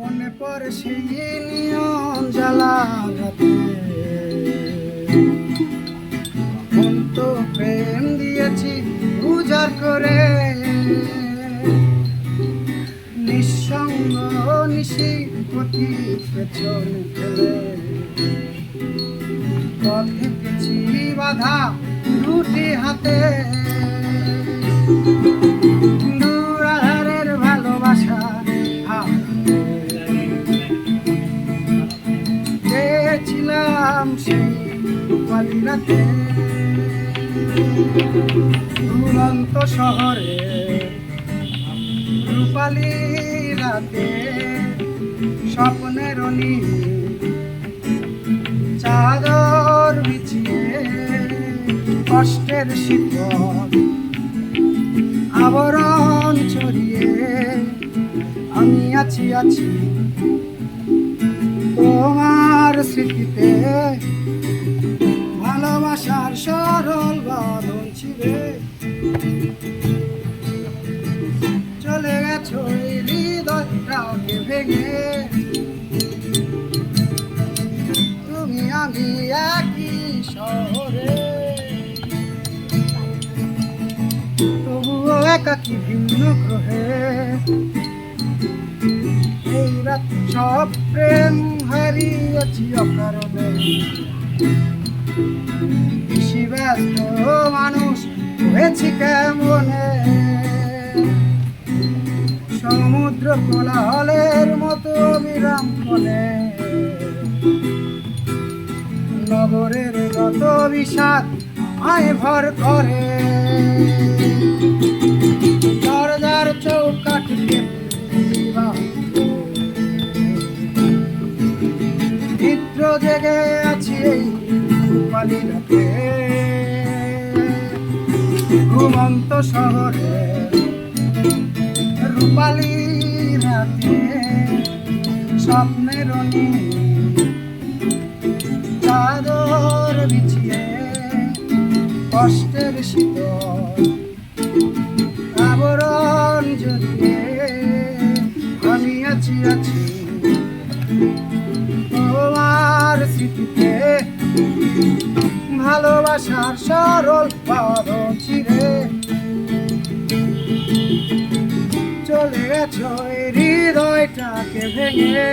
মনে পড়ে সেই নিয়ম জ্বালা রাতে, মন তো প্রেম দিয়েছি উজাড় করে, নিঃসঙ্গ নিশি পথি পেছন ফেলে, পথে গেছি বাধা দুটি হাতে, দূরাধারের ভালোবাসা গেছিলাম সেই রূপালী রাতে, দুরন্ত শহরে রূপালী রাতে, স্বপ্নের নীল চাদর বিছিয়ে, কষ্টের শীতল আবরণ ছড়িয়ে, আমি আছি তোমার স্মৃতিতে, ভালোবাসার সরল বাঁধন ছিঁড়ে চলে গেছো এই হৃদয়টাকে ভেঙে, তুমি আমি একই শহরে, তবুও একাকী ভিন্ন গ্রহে, এই রাত সব প্রেম হারিয়েছি অকারণে, বেশি ব্যস্ত মানুষ হয়েছি কেমনে, সমুদ্র কোলাহলের মতো বিরাম ফলে, নগরের যত বিষাদ আমায় ভর করে, দরজার চৌকাঠকে চিত্র জেগে আছি এই রূপালী রাতে, ঘুমন্ত শহরে রূপালী রাতে, স্বপ্নের নীল চাদর বিছিয়ে, কষ্টের শীতল আবরণ জড়িয়ে, আমি আছি তোমার স্মৃতিতে, ভালোবাসার সরল বাঁধন ছিঁড়ে চলে গেছো এই হৃদয়টাকে ভেঙে।